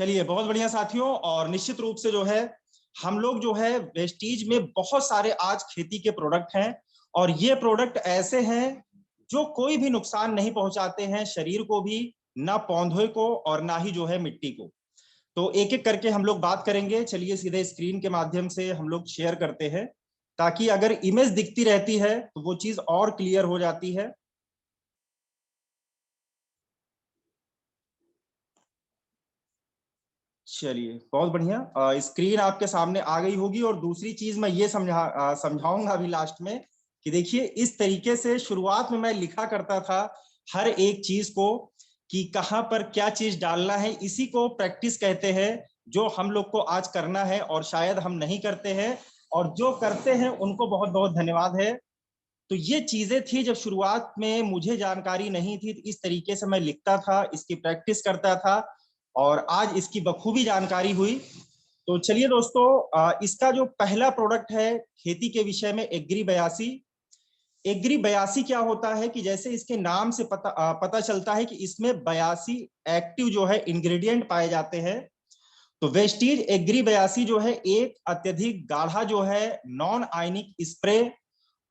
चलिए, बहुत बढ़िया साथियों। और निश्चित रूप से जो है हम लोग जो है वेस्टीज में बहुत सारे आज खेती के प्रोडक्ट हैं, और ये प्रोडक्ट ऐसे हैं जो कोई भी नुकसान नहीं पहुंचाते हैं शरीर को भी, ना पौधे को और ना ही जो है मिट्टी को। तो एक एक करके हम लोग बात करेंगे। चलिए सीधे स्क्रीन के माध्यम से हम लोग शेयर करते हैं, ताकि अगर इमेज दिखती रहती है तो वो चीज और क्लियर हो जाती है। चलिए, बहुत बढ़िया। स्क्रीन आपके सामने आ गई होगी। और दूसरी चीज मैं ये समझाऊंगा अभी लास्ट में कि देखिए, इस तरीके से शुरुआत में मैं लिखा करता था हर एक चीज को कि कहाँ पर क्या चीज डालना है। इसी को प्रैक्टिस कहते हैं, जो हम लोग को आज करना है और शायद हम नहीं करते हैं, और जो करते हैं उनको बहुत बहुत धन्यवाद है। तो ये चीजें थी जब शुरुआत में मुझे जानकारी नहीं थी, तो इस तरीके से मैं लिखता था, इसकी प्रैक्टिस करता था, और आज इसकी बखूबी जानकारी हुई। तो चलिए दोस्तों, इसका जो पहला प्रोडक्ट है खेती के विषय में, एग्री 82। एग्री 82 क्या होता है कि जैसे इसके नाम से पता चलता है कि इसमें 82 एक्टिव जो है इंग्रेडिएंट पाए जाते हैं। तो वेस्टीज एग्री 82 जो है एक अत्यधिक गाढ़ा जो है नॉन आयनिक स्प्रे,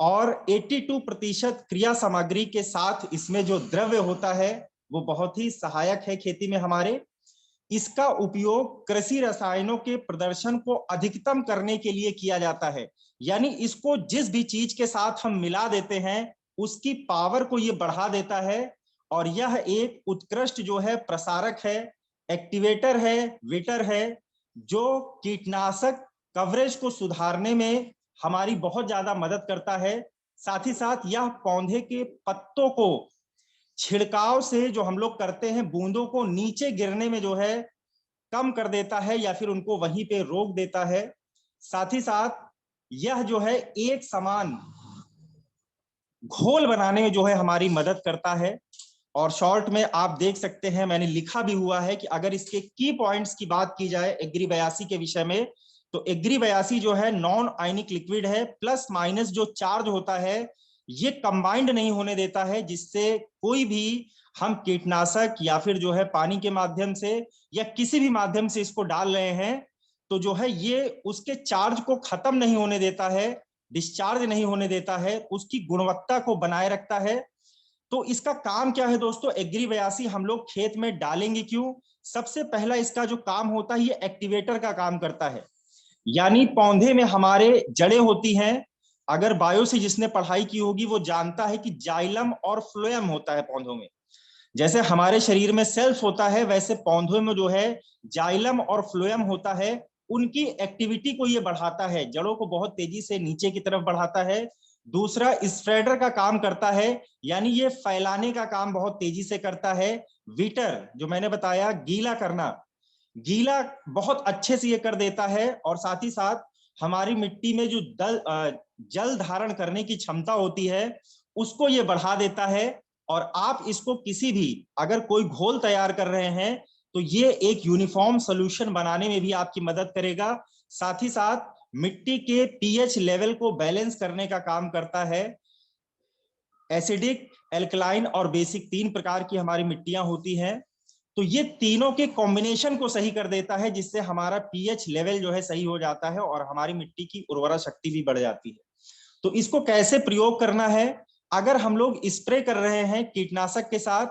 और 82% क्रिया सामग्री के साथ इसमें जो द्रव्य होता है वो बहुत ही सहायक है खेती में हमारे। इसका उपयोग कृषि रसायनों के प्रदर्शन को अधिकतम करने के लिए किया जाता है। यानी इसको जिस भी चीज के साथ हम मिला देते हैं उसकी पावर को ये बढ़ा देता है, और यह एक उत्कृष्ट जो है प्रसारक है, एक्टिवेटर है, वेटर है, जो कीटनाशक कवरेज को सुधारने में हमारी बहुत ज्यादा मदद करता है। साथ ही साथ यह पौधे के पत्तों को छिड़काव से जो हम लोग करते हैं बूंदों को नीचे गिरने में जो है कम कर देता है, या फिर उनको वहीं पे रोक देता है। साथ ही साथ यह जो है एक समान घोल बनाने में जो है हमारी मदद करता है। और शॉर्ट में आप देख सकते हैं, मैंने लिखा भी हुआ है कि अगर इसके की पॉइंट्स की बात की जाए एग्री 82 के विषय में, तो एग्री 82 जो है नॉन आयनिक लिक्विड है। प्लस माइनस जो चार्ज होता है ये कंबाइंड नहीं होने देता है, जिससे कोई भी हम कीटनाशक या फिर जो है पानी के माध्यम से या किसी भी माध्यम से इसको डाल रहे हैं तो जो है ये उसके चार्ज को खत्म नहीं होने देता है, डिस्चार्ज नहीं होने देता है, उसकी गुणवत्ता को बनाए रखता है। तो इसका काम क्या है दोस्तों, एग्री 82 हम लोग खेत में डालेंगे क्यों? सबसे पहला इसका जो काम होता है ये एक्टिवेटर का काम करता है। यानी पौधे में हमारे जड़ें होती हैं, अगर बायो से जिसने पढ़ाई की होगी वो जानता है कि जाइलम और फ्लोएम होता है पौधों में। जैसे हमारे शरीर में सेल्स होता है, वैसे पौधों में जो है जाइलम और फ्लोएम होता है। उनकी एक्टिविटी को ये बढ़ाता है, जड़ों को बहुत तेजी से नीचे की तरफ बढ़ाता है। दूसरा स्प्रेडर का काम करता है, यानी ये फैलाने का काम बहुत तेजी से करता है। वीटर जो मैंने बताया, गीला करना, गीला बहुत अच्छे से ये कर देता है। और साथ ही साथ हमारी मिट्टी में जो जल धारण करने की क्षमता होती है उसको ये बढ़ा देता है। और आप इसको किसी भी अगर कोई घोल तैयार कर रहे हैं तो ये एक यूनिफॉर्म सोल्यूशन बनाने में भी आपकी मदद करेगा। साथ ही साथ मिट्टी के पीएच लेवल को बैलेंस करने का काम करता है। एसिडिक, एल्कलाइन और बेसिक 3 प्रकार की हमारी मिट्टियां होती हैं, तो ये तीनों के कॉम्बिनेशन को सही कर देता है, जिससे हमारा पीएच लेवल जो है सही हो जाता है और हमारी मिट्टी की उर्वरा शक्ति भी बढ़ जाती है। तो इसको कैसे प्रयोग करना है? अगर हम लोग स्प्रे कर रहे हैं कीटनाशक के साथ,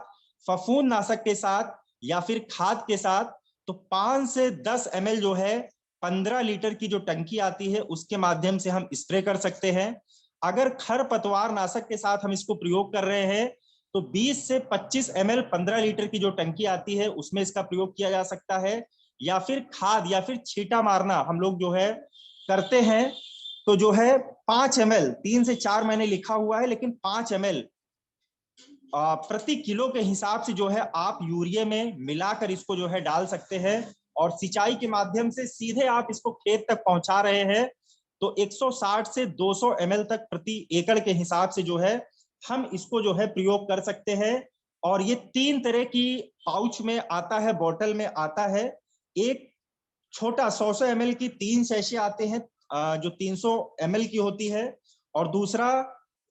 फफूंदनाशक के साथ या फिर खाद के साथ, तो 5 से 10 ml जो है 15 लीटर की जो टंकी आती है उसके माध्यम से हम स्प्रे कर सकते हैं। अगर खरपतवार नाशक के साथ हम इसको प्रयोग कर रहे हैं तो 20 से 25 ml 15 लीटर की जो टंकी आती है उसमें इसका प्रयोग किया जा सकता है। या फिर खाद या फिर छींटा मारना हम लोग जो है करते हैं, तो जो है 5 ml, 3 से 4 मैंने लिखा हुआ है, लेकिन 5 ml प्रति किलो के हिसाब से जो है आप यूरिया में मिलाकर इसको जो है डाल सकते हैं। और सिंचाई के माध्यम से सीधे आप इसको खेत तक पहुंचा रहे हैं तो 160 से 200 ml तक प्रति एकड़ के हिसाब से जो है हम इसको जो है प्रयोग कर सकते हैं। और ये 3 तरह की पाउच में आता है, बॉटल में आता है। एक छोटा 100 ml की 3 सैशे आते हैं जो 300 ml की होती है, और दूसरा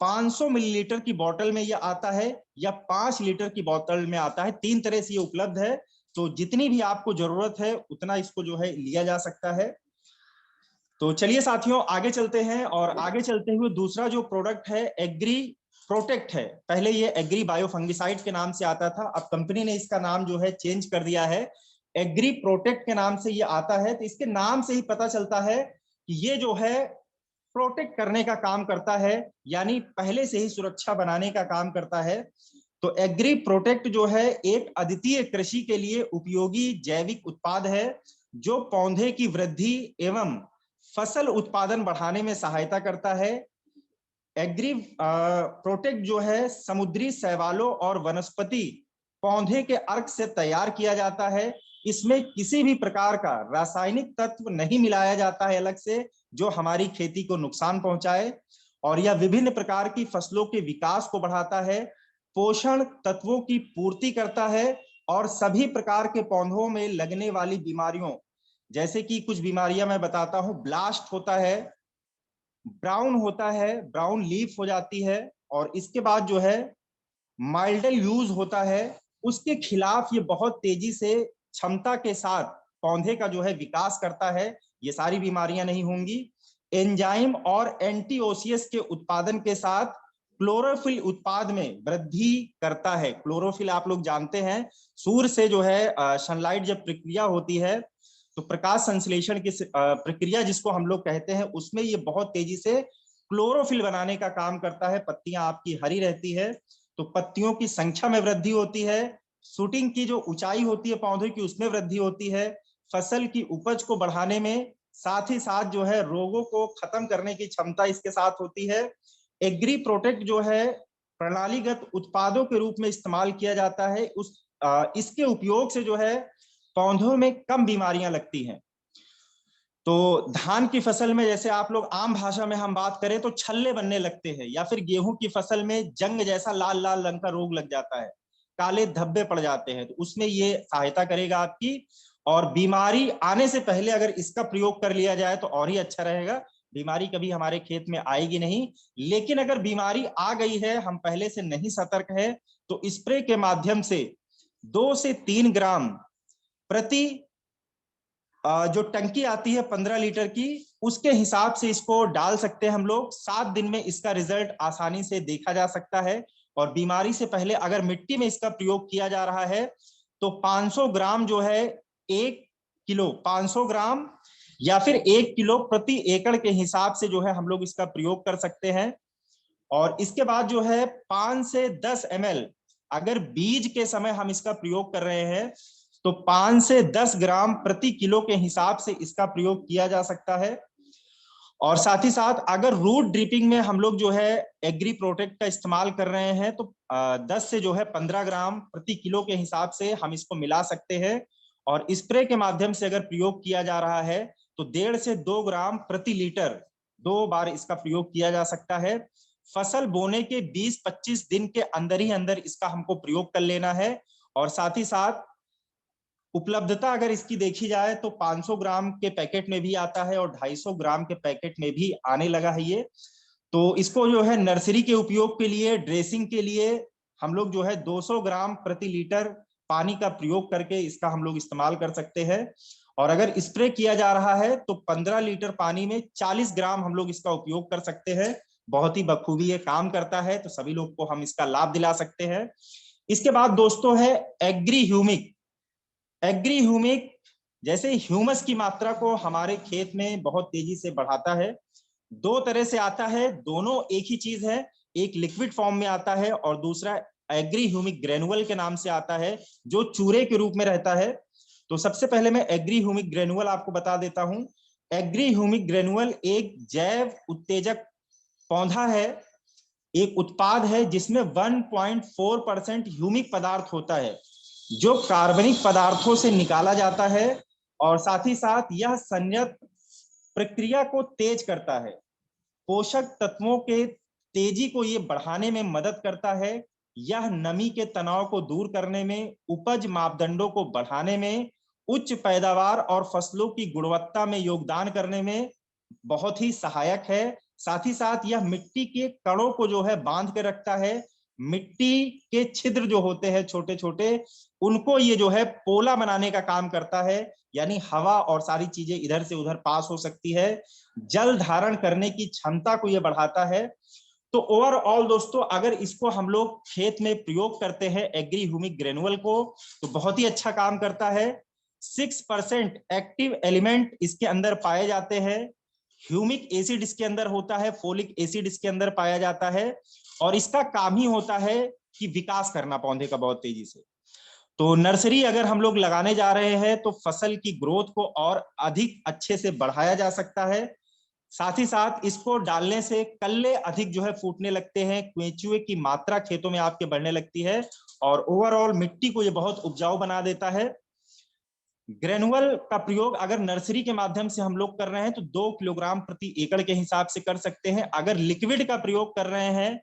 500 मिलीलीटर की बोतल में ये आता है, या 5 लीटर की बोतल में आता है। 3 तरह से ये उपलब्ध है। तो जितनी भी आपको जरूरत है उतना इसको जो है लिया जा सकता है। तो चलिए साथियों आगे चलते हैं, और आगे चलते हुए दूसरा जो प्रोडक्ट है एग्री प्रोटेक्ट है। पहले ये एग्री बायो फंगिसाइड के नाम से आता था, अब कंपनी ने इसका नाम जो है चेंज कर दिया है, एग्री प्रोटेक्ट के नाम से ये आता है। तो इसके नाम से ही पता चलता है कि ये जो है प्रोटेक्ट करने का काम करता है, यानी पहले से ही सुरक्षा बनाने का काम करता है। तो एग्री प्रोटेक्ट जो है एक अद्वितीय कृषि के लिए उपयोगी जैविक उत्पाद है, जो पौधे की वृद्धि एवं फसल उत्पादन बढ़ाने में सहायता करता है। एग्री प्रोटेक्ट जो है समुद्री शैवालों और वनस्पति पौधे के अर्क से तैयार किया जाता है। इसमें किसी भी प्रकार का रासायनिक तत्व नहीं मिलाया जाता है अलग से, जो हमारी खेती को नुकसान पहुंचाए, और यह विभिन्न प्रकार की फसलों के विकास को बढ़ाता है, पोषण तत्वों की पूर्ति करता है, और सभी प्रकार के पौधों में लगने वाली बीमारियों, जैसे कि कुछ बीमारियां मैं बताता हूं, ब्लास्ट होता है, ब्राउन होता है, ब्राउन लीफ हो जाती है, और इसके बाद जो है माइल्डल यूज होता है, उसके खिलाफ ये बहुत तेजी से क्षमता के साथ पौधे का जो है विकास करता है, ये सारी बीमारियां नहीं होंगी। एंजाइम और एंटीओसियस के उत्पादन के साथ क्लोरोफिल उत्पाद में वृद्धि करता है। क्लोरोफिल आप लोग जानते हैं, सूर्य से जो है सनलाइट जब प्रक्रिया होती है तो प्रकाश संश्लेषण की प्रक्रिया जिसको हम लोग कहते हैं, उसमें ये बहुत तेजी से क्लोरोफिल बनाने का काम करता है। पत्तियां आपकी हरी रहती है तो पत्तियों की संख्या में वृद्धि होती है, शूटिंग की जो ऊंचाई होती है पौधे की उसमें वृद्धि होती है, फसल की उपज को बढ़ाने में, साथ ही साथ जो है रोगों को खत्म करने की क्षमता इसके साथ होती है। एग्री प्रोटेक्ट जो है प्रणालीगत उत्पादों के रूप में इस्तेमाल किया जाता है। इसके उपयोग से जो है पौधों में कम बीमारियां लगती हैं। तो धान की फसल में जैसे आप लोग आम भाषा में हम बात करें तो छल्ले बनने लगते हैं, या फिर गेहूं की फसल में जंग जैसा लाल लाल रंग का रोग लग जाता है, काले धब्बे पड़ जाते हैं, तो उसमें ये सहायता करेगा आपकी। और बीमारी आने से पहले अगर इसका प्रयोग कर लिया जाए तो और ही अच्छा रहेगा, बीमारी कभी हमारे खेत में आएगी नहीं। लेकिन अगर बीमारी आ गई है, हम पहले से नहीं सतर्क है, तो स्प्रे के माध्यम से 2 से 3 ग्राम प्रति जो टंकी आती है 15 लीटर की, उसके हिसाब से इसको डाल सकते हैं हम लोग। 7 दिन में इसका रिजल्ट आसानी से देखा जा सकता है। और बीमारी से पहले अगर मिट्टी में इसका प्रयोग किया जा रहा है तो 500 ग्राम जो है 1 किलो, 500 ग्राम या फिर 1 किलो प्रति एकड़ के हिसाब से जो है हम लोग इसका प्रयोग कर सकते हैं। और इसके बाद जो है 5 से 10 ml, अगर बीज के समय हम इसका प्रयोग कर रहे हैं तो 5 से 10 ग्राम प्रति किलो के हिसाब से इसका प्रयोग किया जा सकता है। और साथ ही साथ अगर रूट ड्रिपिंग में हम लोग जो है एग्री प्रोटेक्ट का इस्तेमाल कर रहे हैं तो 10 से जो है 15 ग्राम प्रति किलो के हिसाब से हम इसको मिला सकते हैं। और स्प्रे के माध्यम से अगर प्रयोग किया जा रहा है तो 1.5 से 2 ग्राम प्रति लीटर 2 बार इसका प्रयोग किया जा सकता है। फसल बोने के 20-25 दिन के अंदर ही अंदर इसका हमको प्रयोग कर लेना है। और साथ ही साथ उपलब्धता अगर इसकी देखी जाए तो 500 ग्राम के पैकेट में भी आता है और 250 ग्राम के पैकेट में भी आने लगा है ये। तो इसको जो है नर्सरी के उपयोग के लिए, ड्रेसिंग के लिए हम लोग जो है 200 ग्राम प्रति लीटर पानी का प्रयोग करके इसका हम लोग इस्तेमाल कर सकते हैं। और अगर स्प्रे किया जा रहा है तो 15 लीटर पानी में 40 ग्राम हम लोग इसका उपयोग कर सकते हैं। बहुत ही बखूबी ये काम करता है, तो सभी लोग को हम इसका लाभ दिला सकते हैं। इसके बाद दोस्तों है एग्री ह्यूमिक। एग्री ह्यूमिक जैसे ह्यूमस की मात्रा को हमारे खेत में बहुत तेजी से बढ़ाता है। 2 तरह से आता है, दोनों एक ही चीज है, एक लिक्विड फॉर्म में आता है और दूसरा एग्री ह्यूमिक ग्रेनुअल के नाम से आता है, जो चूरे के रूप में रहता है। तो सबसे पहले मैं एग्री ह्यूमिक ग्रेनुअल आपको बता देता हूं। एग्री ह्यूमिक ग्रेनुअल एक जैव उत्तेजक पौधा है, एक उत्पाद है जिसमें 1.4% ह्यूमिक पदार्थ होता है, जो कार्बनिक पदार्थों से निकाला जाता है। और साथ ही साथ यह संयंत्र प्रक्रिया को तेज करता है, पोषक तत्वों के तेजी को ये बढ़ाने में मदद करता है। यह नमी के तनाव को दूर करने में, उपज मापदंडों को बढ़ाने में, उच्च पैदावार और फसलों की गुणवत्ता में योगदान करने में बहुत ही सहायक है। साथ ही साथ यह मिट्टी के कणों को जो है बांध के रखता है। मिट्टी के छिद्र जो होते हैं छोटे छोटे, उनको ये जो है पोला बनाने का काम करता है, यानी हवा और सारी चीजें इधर से उधर पास हो सकती है, जल धारण करने की क्षमता को ये बढ़ाता है। तो ओवरऑल दोस्तों अगर इसको हम लोग खेत में प्रयोग करते हैं एग्री ह्यूमिक ग्रेनुअल को, तो बहुत ही अच्छा काम करता है। 6% एक्टिव एलिमेंट इसके अंदर पाए जाते हैं, ह्यूमिक एसिड इसके अंदर होता है, फोलिक एसिड इसके अंदर पाया जाता है, और इसका काम ही होता है कि विकास करना पौधे का बहुत तेजी से। तो नर्सरी अगर हम लोग लगाने जा रहे हैं तो फसल की ग्रोथ को और अधिक अच्छे से बढ़ाया जा सकता है। साथ ही साथ इसको डालने से कल्ले अधिक जो है फूटने लगते हैं, केंचुए की मात्रा खेतों में आपके बढ़ने लगती है, और ओवरऑल मिट्टी को ये बहुत उपजाऊ बना देता है। ग्रेनुअल का प्रयोग अगर नर्सरी के माध्यम से हम लोग कर रहे हैं तो 2 किलोग्राम प्रति एकड़ के हिसाब से कर सकते हैं। अगर लिक्विड का प्रयोग कर रहे हैं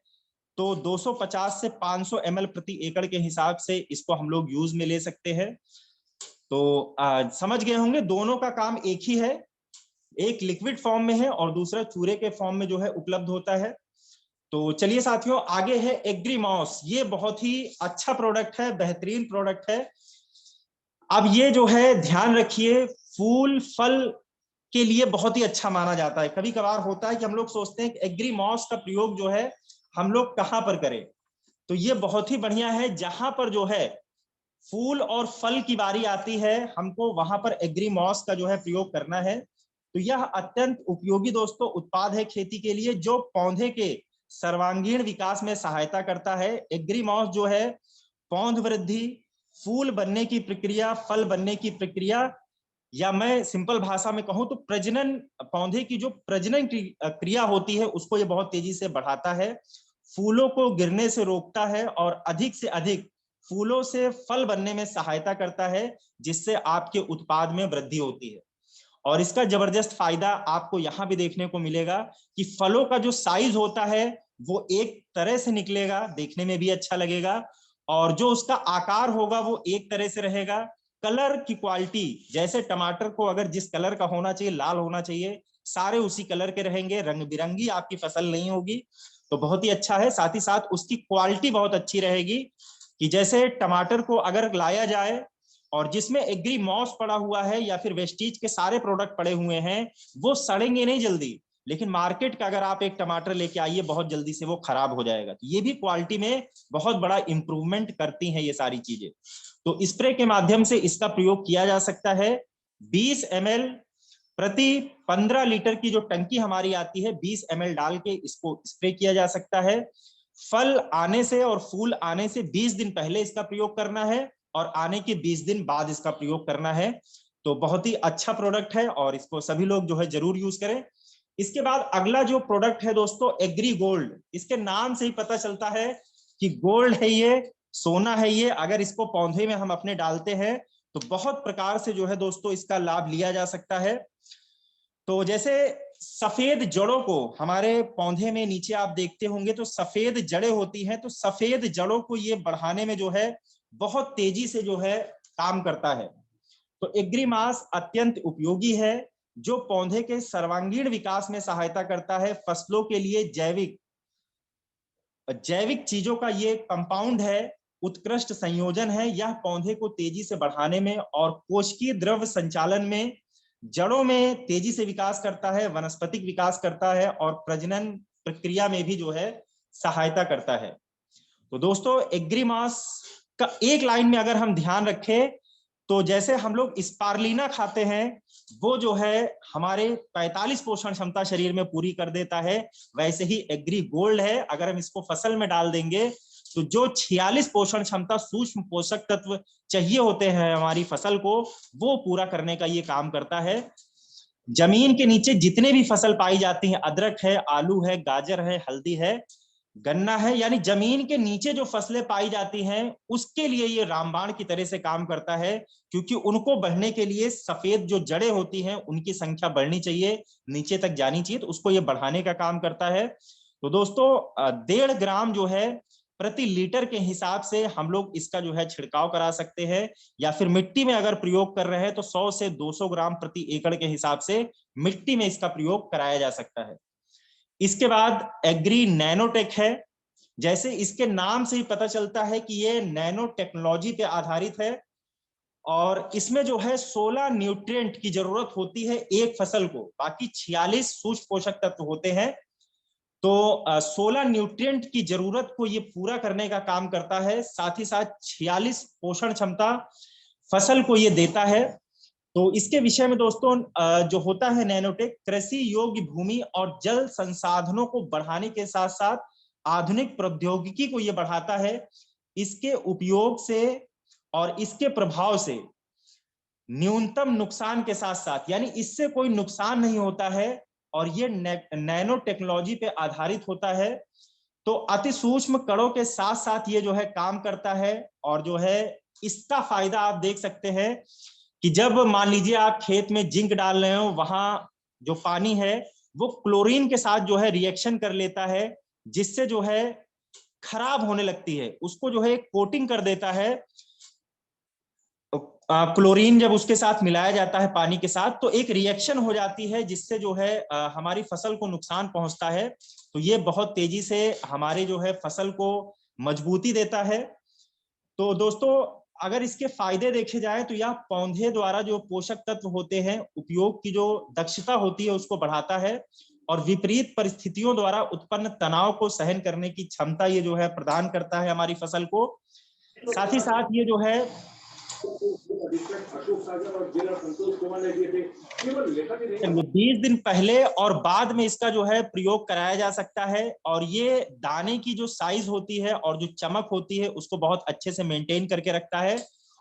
तो 250 से 500 ml प्रति एकड़ के हिसाब से इसको हम लोग यूज में ले सकते हैं। तो समझ गए होंगे दोनों का काम एक ही है, एक लिक्विड फॉर्म में है और दूसरा चूरे के फॉर्म में जो है उपलब्ध होता है। तो चलिए साथियों आगे है एग्रीमॉस। ये बहुत ही अच्छा प्रोडक्ट है, बेहतरीन प्रोडक्ट है। अब ये जो है ध्यान रखिए, फूल फल के लिए बहुत ही अच्छा माना जाता है। कभी कभार होता है कि हम लोग सोचते हैं कि एग्रीमॉस का प्रयोग जो है हम लोग कहां पर करें, तो ये बहुत ही बढ़िया है। जहां पर जो है फूल और फल की बारी आती है हमको वहां पर एग्रीमॉस का जो है प्रयोग करना है। तो यह अत्यंत उपयोगी दोस्तों उत्पाद है खेती के लिए, जो पौधे के सर्वांगीण विकास में सहायता करता है। एग्रीमॉस जो है पौध वृद्धि, फूल बनने की प्रक्रिया, फल बनने की प्रक्रिया, या मैं सिंपल भाषा में कहूं तो प्रजनन, पौधे की जो प्रजनन क्रिया होती है उसको ये बहुत तेजी से बढ़ाता है, फूलों को गिरने से रोकता है और अधिक से अधिक फूलों से फल बनने में सहायता करता है, जिससे आपके उत्पाद में वृद्धि होती है। और इसका जबरदस्त फायदा आपको यहां भी देखने को मिलेगा कि फलों का जो साइज होता है वो एक तरह से निकलेगा, देखने में भी अच्छा लगेगा, और जो उसका आकार होगा वो एक तरह से रहेगा। कलर की क्वालिटी, जैसे टमाटर को अगर जिस कलर का होना चाहिए, लाल होना चाहिए, सारे उसी कलर के रहेंगे, रंग बिरंगी आपकी फसल नहीं होगी। तो बहुत ही अच्छा है। साथ ही साथ उसकी क्वालिटी बहुत अच्छी रहेगी कि जैसे टमाटर को अगर लाया जाए और जिसमें एग्रीमॉस पड़ा हुआ है या फिर वेस्टीज के सारे प्रोडक्ट पड़े हुए हैं, वो सड़ेंगे नहीं जल्दी, लेकिन मार्केट का अगर आप एक टमाटर लेके आइए बहुत जल्दी से वो खराब हो जाएगा। तो ये भी क्वालिटी में बहुत बड़ा इंप्रूवमेंट करती हैं ये सारी चीजें। तो स्प्रे के माध्यम से इसका प्रयोग किया जा सकता है। 20 ml प्रति 15 लीटर की जो टंकी हमारी आती है, 20 ml डाल के इसको स्प्रे किया जा सकता है। फल आने से और फूल आने से 20 दिन पहले इसका प्रयोग करना है और आने के 20 दिन बाद इसका प्रयोग करना है। तो बहुत ही अच्छा प्रोडक्ट है और इसको सभी लोग जो है जरूर यूज करें। इसके बाद अगला जो प्रोडक्ट है दोस्तों एग्री गोल्ड। इसके नाम से ही पता चलता है कि गोल्ड है ये, सोना है ये। अगर इसको पौधे में हम अपने डालते हैं तो बहुत प्रकार से जो है दोस्तों इसका लाभ लिया जा सकता है। तो जैसे सफेद जड़ों को हमारे पौधे में नीचे आप देखते होंगे तो सफेद जड़ें होती हैं, तो सफेद जड़ों को ये बढ़ाने में जो है बहुत तेजी से जो है काम करता है। तो एग्रीमास अत्यंत उपयोगी है, जो पौधे के सर्वांगीण विकास में सहायता करता है। फसलों के लिए जैविक चीजों का ये कंपाउंड है, उत्कृष्ट संयोजन है। यह पौधे को तेजी से बढ़ाने में और कोशिकीय द्रव्य संचालन में, जड़ों में तेजी से विकास करता है, वनस्पतिक विकास करता है और प्रजनन प्रक्रिया में भी जो है सहायता करता है। तो दोस्तों एग्रीमास का एक लाइन में अगर हम ध्यान रखें तो जैसे हम लोग स्पारलिना खाते हैं वो जो है हमारे 45 पोषण क्षमता शरीर में पूरी कर देता है, वैसे ही एग्री गोल्ड है, अगर हम इसको फसल में डाल देंगे तो जो 46 पोषण क्षमता सूक्ष्म पोषक तत्व चाहिए होते हैं हमारी फसल को, वो पूरा करने का ये काम करता है। जमीन के नीचे जितने भी फसल पाई जाती हैं, अदरक है, आलू है, गाजर है, हल्दी है, गन्ना है, यानी जमीन के नीचे जो फसलें पाई जाती हैं उसके लिए ये रामबाण की तरह से काम करता है, क्योंकि उनको बढ़ने के लिए सफेद जो जड़ें होती हैं उनकी संख्या बढ़नी चाहिए, नीचे तक जानी चाहिए, तो उसको ये बढ़ाने का काम करता है। तो दोस्तों 1.5 ग्राम जो है प्रति लीटर के हिसाब से हम लोग इसका जो है छिड़काव करा सकते हैं, या फिर मिट्टी में अगर प्रयोग कर रहे हैं तो 100 से 200 ग्राम प्रति एकड़ के हिसाब से मिट्टी में इसका प्रयोग कराया जा सकता है। इसके बाद एग्री नैनोटेक है। जैसे इसके नाम से ही पता चलता है कि ये नैनो टेक्नोलॉजी पे आधारित है और इसमें जो है 16 न्यूट्रिएंट की जरूरत होती है एक फसल को, बाकी 46 सूक्ष्म पोषक तत्व होते हैं। तो 16 न्यूट्रिएंट की जरूरत को ये पूरा करने का काम करता है, साथ ही साथ 46 पोषण क्षमता फसल को ये देता है। तो इसके विषय में दोस्तों जो होता है नैनोटेक, कृषि योग्य भूमि और जल संसाधनों को बढ़ाने के साथ साथ आधुनिक प्रौद्योगिकी को ये बढ़ाता है। इसके उपयोग से और इसके प्रभाव से न्यूनतम नुकसान के साथ साथ, यानी इससे कोई नुकसान नहीं होता है और ये नैनो टेक्नोलॉजी पे आधारित होता है। तो अति सूक्ष्म कणों के साथ साथ ये जो है काम करता है और जो है इसका फायदा आप देख सकते हैं कि जब मान लीजिए आप खेत में जिंक डाल रहे हो, वहां जो पानी है वो क्लोरीन के साथ जो है रिएक्शन कर लेता है, जिससे जो है खराब होने लगती है, उसको जो है कोटिंग कर देता है। क्लोरीन जब उसके साथ मिलाया जाता है पानी के साथ तो एक रिएक्शन हो जाती है, जिससे जो है हमारी फसल को नुकसान पहुंचता है। तो ये बहुत तेजी से हमारे जो है फसल को मजबूती देता है। तो दोस्तों अगर इसके फायदे देखे जाए तो यह पौधे द्वारा जो पोषक तत्व होते हैं उपयोग की जो दक्षता होती है उसको बढ़ाता है और विपरीत परिस्थितियों द्वारा उत्पन्न तनाव को सहन करने की क्षमता ये जो है प्रदान करता है हमारी फसल को। साथ ही साथ ये जो है 20 दिन पहले और बाद में इसका जो है प्रयोग कराया जा सकता है और ये दाने की जो साइज होती है और जो चमक होती है उसको बहुत अच्छे से मेंटेन करके रखता है।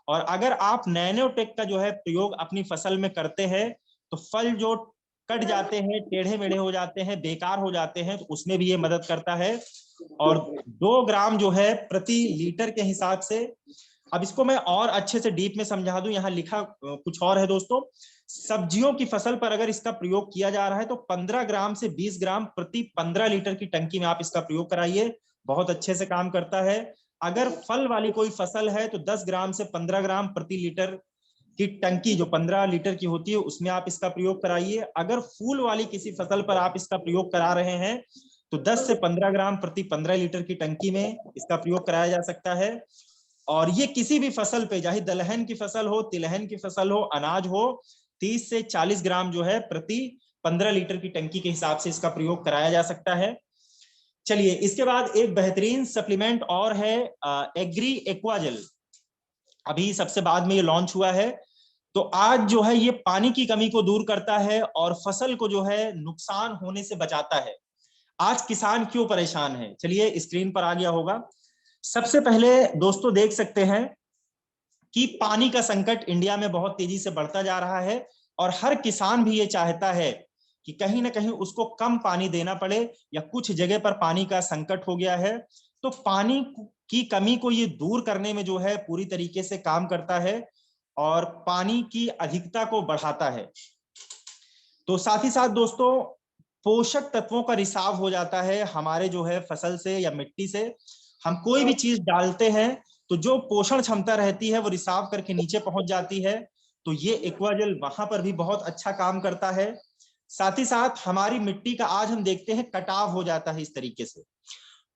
और अगर आप नैनोटेक का जो है प्रयोग अपनी फसल में करते हैं तो फल जो कट जाते हैं, टेढ़े मेढ़े हो जाते हैं, बेकार हो जाते हैं, तो उसमें भी ये मदद करता है। और 2 ग्राम जो है प्रति लीटर के हिसाब से, अब इसको मैं और अच्छे से डीप में समझा दूं, यहाँ लिखा कुछ और है दोस्तों। सब्जियों की फसल पर अगर इसका प्रयोग किया जा रहा है तो 15 ग्राम से 20 ग्राम प्रति 15 लीटर की टंकी में आप इसका प्रयोग कराइए, बहुत अच्छे से काम करता है। अगर फल वाली कोई फसल है तो 10 ग्राम से 15 ग्राम प्रति लीटर की टंकी जो 15 लीटर की होती है उसमें आप इसका प्रयोग कराइए। अगर फूल वाली किसी फसल पर आप इसका प्रयोग करा रहे हैं तो 10 से 15 ग्राम प्रति 15 लीटर की टंकी में इसका प्रयोग कराया जा सकता है। और ये किसी भी फसल पे, चाहे दलहन की फसल हो, तिलहन की फसल हो, अनाज हो, 30 से 40 ग्राम जो है प्रति 15 लीटर की टंकी के हिसाब से इसका प्रयोग कराया जा सकता है। चलिए इसके बाद एक बेहतरीन सप्लीमेंट और है एग्री एक्वाजेल, अभी सबसे बाद में ये लॉन्च हुआ है। तो आज जो है ये पानी की कमी को दूर करता है और फसल को जो है नुकसान होने से बचाता है। आज किसान क्यों परेशान है, चलिए स्क्रीन पर आ गया होगा। सबसे पहले दोस्तों देख सकते हैं कि पानी का संकट इंडिया में बहुत तेजी से बढ़ता जा रहा है और हर किसान भी ये चाहता है कि कहीं ना कहीं उसको कम पानी देना पड़े या कुछ जगह पर पानी का संकट हो गया है। तो पानी की कमी को ये दूर करने में जो है पूरी तरीके से काम करता है और पानी की अधिकता को बढ़ाता है। तो साथ ही साथ दोस्तों पोषक तत्वों का रिसाव हो जाता है हमारे जो है फसल से या मिट्टी से। हम कोई भी चीज डालते हैं तो जो पोषण क्षमता रहती है वो रिसाव करके नीचे पहुंच जाती है। तो ये एक्वाजेल वहां पर भी बहुत अच्छा काम करता है। साथ ही साथ हमारी मिट्टी का आज हम देखते हैं कटाव हो जाता है इस तरीके से।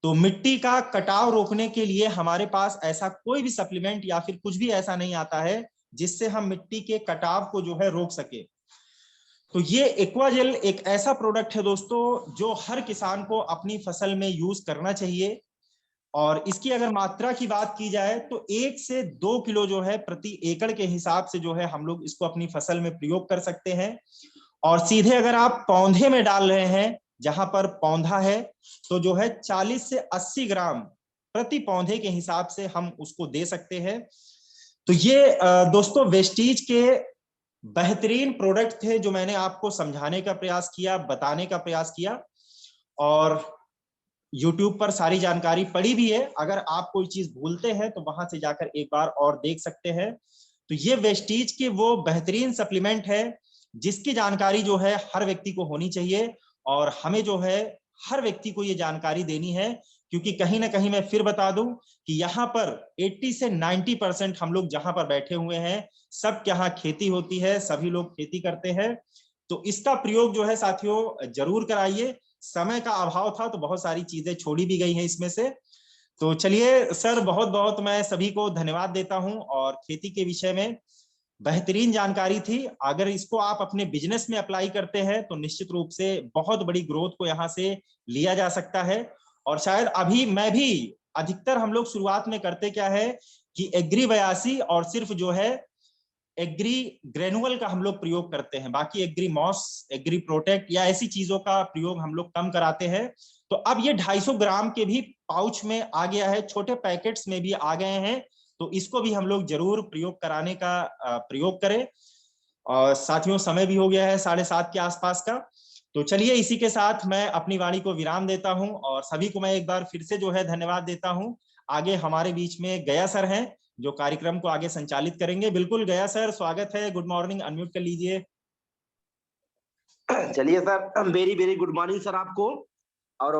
तो मिट्टी का कटाव रोकने के लिए हमारे पास ऐसा कोई भी सप्लीमेंट या फिर कुछ भी ऐसा नहीं आता है जिससे हम मिट्टी के कटाव को जो है रोक सके। तो ये एक्वाजेल एक ऐसा प्रोडक्ट है दोस्तों जो हर किसान को अपनी फसल में यूज करना चाहिए। और इसकी अगर मात्रा की बात की जाए तो 1 से 2 किलो जो है प्रति एकड़ के हिसाब से जो है हम लोग इसको अपनी फसल में प्रयोग कर सकते हैं। और सीधे अगर आप पौधे में डाल रहे हैं जहां पर पौधा है तो जो है 40 से 80 ग्राम प्रति पौधे के हिसाब से हम उसको दे सकते हैं। तो ये दोस्तों वेस्टीज के बेहतरीन प्रोडक्ट थे जो मैंने आपको समझाने का प्रयास किया, बताने का प्रयास किया। और YouTube पर सारी जानकारी पड़ी भी है, अगर आप कोई चीज भूलते हैं तो वहां से जाकर एक बार और देख सकते हैं। तो ये वेस्टीज के वो बेहतरीन सप्लीमेंट है जिसकी जानकारी जो है हर व्यक्ति को होनी चाहिए और हमें जो है हर व्यक्ति को ये जानकारी देनी है। क्योंकि कहीं ना कहीं मैं फिर बता दूं कि यहाँ पर 80 से 90% हम लोग जहां पर बैठे हुए हैं सब यहाँ खेती होती है, सभी लोग खेती करते हैं। तो इसका प्रयोग जो है साथियों जरूर कराइए। समय का अभाव था तो बहुत सारी चीजें छोड़ी भी गई हैं इसमें से, तो चलिए सर, बहुत बहुत मैं सभी को धन्यवाद देता हूं। और खेती के विषय में बेहतरीन जानकारी थी। अगर इसको आप अपने बिजनेस में अप्लाई करते हैं तो निश्चित रूप से बहुत बड़ी ग्रोथ को यहाँ से लिया जा सकता है। और शायद अभी मैं भी, अधिकतर हम लोग शुरुआत में करते क्या है कि एग्री 82 और सिर्फ जो है एग्री ग्रेनुअल का हम लोग प्रयोग करते हैं, बाकी एग्री मॉस, एग्री प्रोटेक्ट या ऐसी चीजों का प्रयोग हम लोग कम कराते हैं। तो अब ये 250 ग्राम के भी पाउच में आ गया है, छोटे पैकेट्स में भी आ गए हैं। तो इसको भी हम लोग जरूर प्रयोग कराने का प्रयोग करें। और साथियों, समय भी हो गया है 7:30 के आसपास का। तो चलिए, इसी के साथ मैं अपनी वाणी को विराम देता हूं और सभी को मैं एक बार फिर से जो है धन्यवाद देता हूं। आगे हमारे बीच में गया सर हैं जो कार्यक्रम को आगे संचालित करेंगे। बिल्कुल गया सर, स्वागत है। गुड मॉर्निंग, अनम्यूट कर लीजिए। चलिए sir, very very good morning sir आपको।